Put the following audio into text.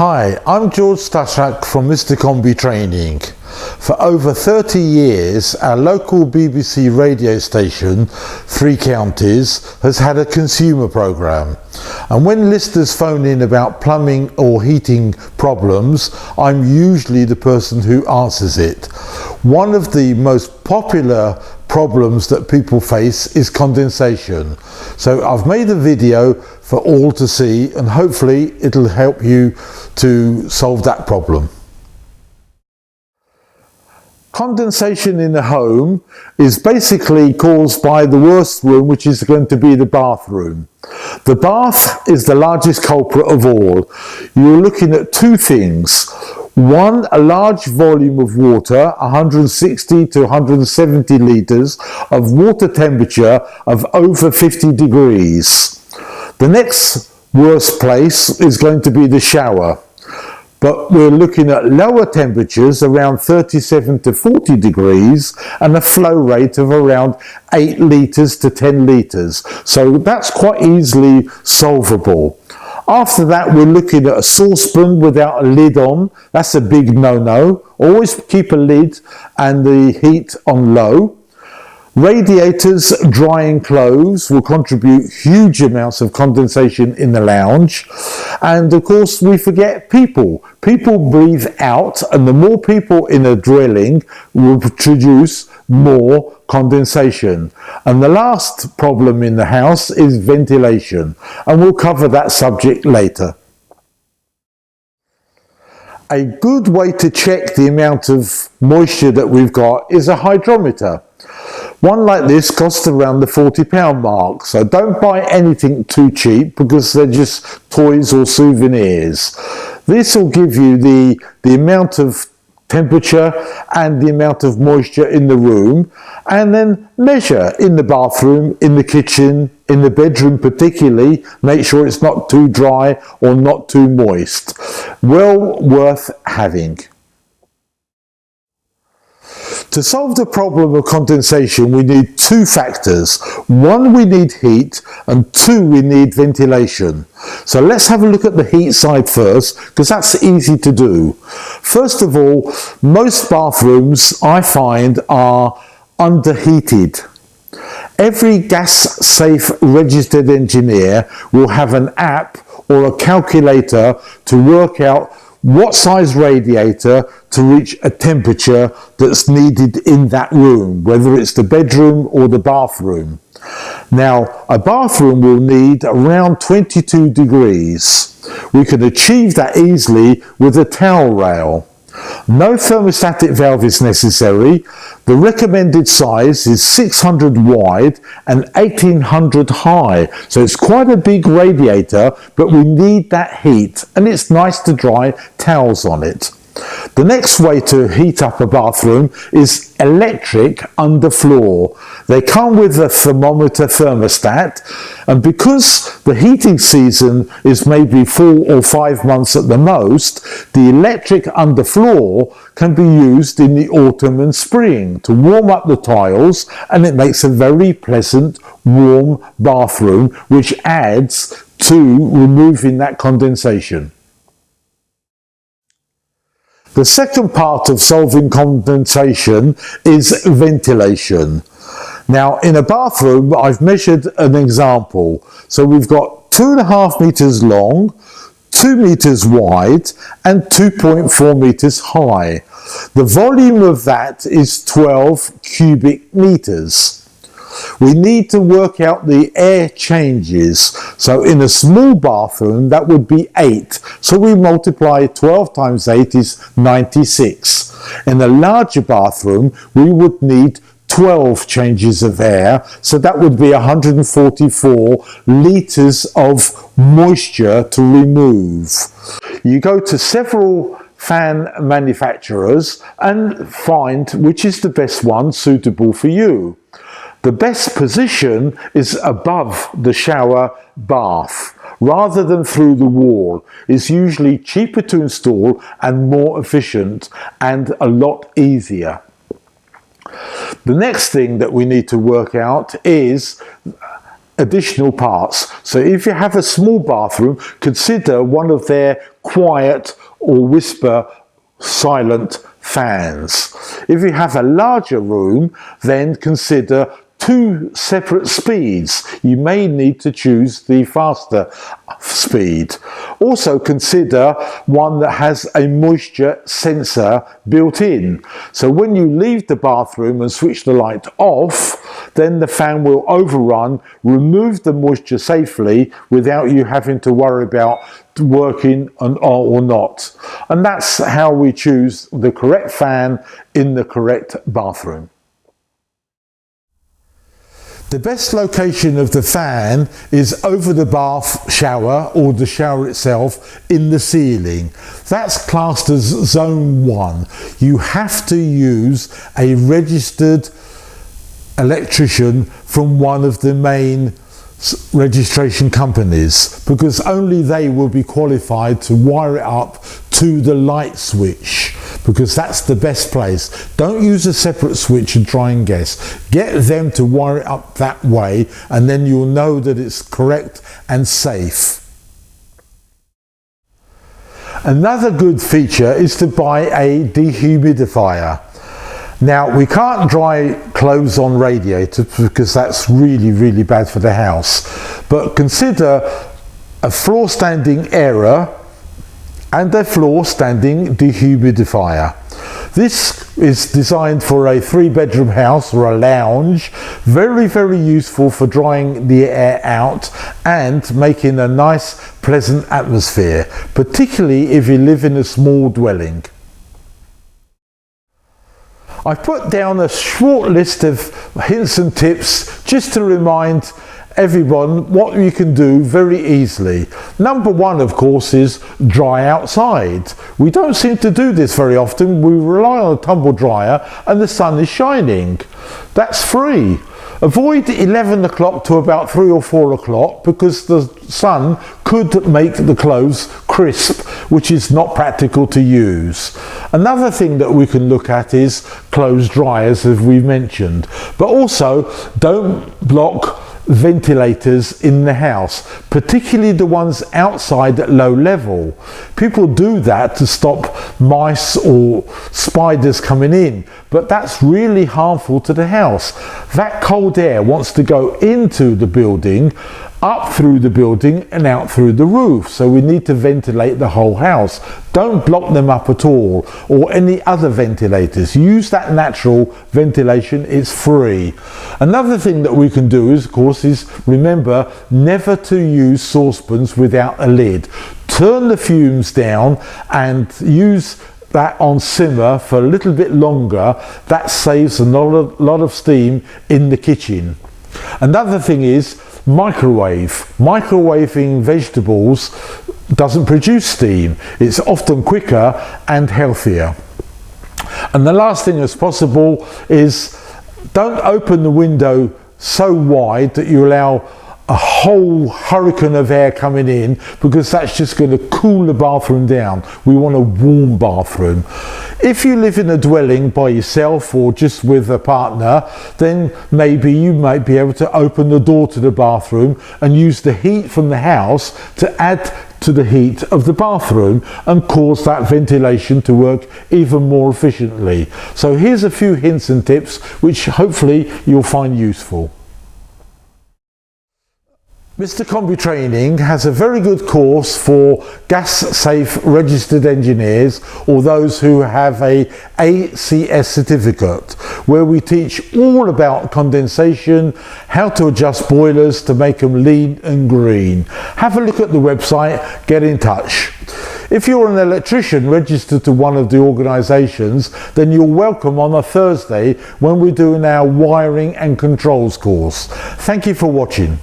Hi, I'm George Stashak from Mr. Combi Training. For over 30 years, our local BBC radio station, Three Counties, has had a consumer programme. And when listeners phone in about plumbing or heating problems, I'm usually the person who answers it. One of the most popular problems that people face is condensation. So I've made a video for all to see, and hopefully it'll help you to solve that problem. Condensation in the home is basically caused by the worst room, which is going to be the bathroom. The bath is the largest culprit of all. You're looking at two things. One, a large volume of water, 160 to 170 litres of water temperature of over 50 degrees. The next worst place is going to be the shower. But we're looking at lower temperatures around 37 to 40 degrees and a flow rate of around 8 litres to 10 litres. So that's quite easily solvable. After that, we're looking at a saucepan without a lid on. That's a big no-no. Always keep a lid and the heat on low. Radiators drying clothes will contribute huge amounts of condensation in the lounge. And of course, we forget people. People breathe out, and the more people in a dwelling will produce more condensation. And the last problem in the house is ventilation, and we'll cover that subject later. A good way to check the amount of moisture that we've got is a hydrometer. One like this costs around the £40 mark, so don't buy anything too cheap because they're just toys or souvenirs. This will give you the amount of temperature and the amount of moisture in the room, and then measure in the bathroom, in the kitchen, in the bedroom particularly. Make sure it's not too dry or not too moist. Well worth having. To solve the problem of condensation, we need two factors. One, we need heat, and two, we need ventilation. So let's have a look at the heat side first, because that's easy to do. First of all, most bathrooms I find are underheated. Every gas-safe registered engineer will have an app or a calculator to work out what size radiator to reach a temperature that's needed in that room, whether it's the bedroom or the bathroom. Now, a bathroom will need around 22 degrees. We can achieve that easily with a towel rail. No thermostatic valve is necessary. The recommended size is 600 wide and 1800 high. So it's quite a big radiator, but we need that heat, and it's nice to dry towels on it. The next way to heat up a bathroom is electric underfloor. They come with a thermometer thermostat, and because the heating season is maybe 4 or 5 months at the most, the electric underfloor can be used in the autumn and spring to warm up the tiles, and it makes a very pleasant warm bathroom, which adds to removing that condensation. The second part of solving condensation is ventilation. Now, in a bathroom, I've measured an example. So we've got 2.5 meters long, 2 meters wide, and 2.4 meters high. The volume of that is 12 cubic meters. We need to work out the air changes. So in a small bathroom, that would be 8. So we multiply 12 times 8 is 96. In a larger bathroom, we would need 12 changes of air. So that would be 144 litres of moisture to remove. You go to several fan manufacturers and find which is the best one suitable for you. The best position is above the shower bath rather than through the wall. It's usually cheaper to install and more efficient and a lot easier. The next thing that we need to work out is additional parts. So if you have a small bathroom, consider one of their quiet or whisper silent fans. If you have a larger room, then consider 2 separate speeds. You may need to choose the faster speed. Also consider one that has a moisture sensor built in. So when you leave the bathroom and switch the light off, then the fan will overrun, remove the moisture safely without you having to worry about working or not. And that's how we choose the correct fan in the correct bathroom. The best location of the fan is over the bath shower or the shower itself in the ceiling. That's classed as zone 1. You have to use a registered electrician from one of the main registration companies, because only they will be qualified to wire it up to the light switch, because that's the best place. Don't use a separate switch and try and guess. Get them to wire it up that way, and then you'll know that it's correct and safe. Another good feature is to buy a dehumidifier. Now, we can't dry clothes on radiators because that's really bad for the house. But consider a floor standing air and a floor standing dehumidifier. This is designed for a 3-bedroom house or a lounge. Very useful for drying the air out and making a nice, pleasant atmosphere, particularly if you live in a small dwelling. I've put down a short list of hints and tips just to remind everyone what you can do very easily. Number 1, of course, is dry outside. We don't seem to do this very often. We rely on a tumble dryer and the sun is shining. That's free. Avoid 11 o'clock to about 3 or 4 o'clock because the sun could make the clothes crisp, which is not practical to use. Another thing that we can look at is clothes dryers, as we mentioned, but also don't block ventilators in the house, particularly the ones outside at low level. People do that to stop mice or spiders coming in, but that's really harmful to the house. That cold air wants to go into the building, up through the building and out through the roof, so we need to ventilate the whole house. Don't block them up at all, or any other ventilators. Use that natural ventilation, it's free. Another thing that we can do is, of course, is remember never to use saucepans without a lid. Turn the fumes down and use that on simmer for a little bit longer. That saves a lot of steam in the kitchen. Another thing is microwaving vegetables doesn't produce steam. It's often quicker and healthier. And the last thing as possible is don't open the window so wide that you allow a whole hurricane of air coming in, because that's just going to cool the bathroom down. We want a warm bathroom. If you live in a dwelling by yourself or just with a partner, then maybe you might be able to open the door to the bathroom and use the heat from the house to add to the heat of the bathroom and cause that ventilation to work even more efficiently. So here's a few hints and tips which hopefully you'll find useful. Mr. Combi Training has a very good course for gas-safe registered engineers or those who have a ACS certificate, where we teach all about condensation, how to adjust boilers to make them lean and green. Have a look at the website, get in touch. If you're an electrician registered to one of the organisations, then you're welcome on a Thursday when we're doing our wiring and controls course. Thank you for watching.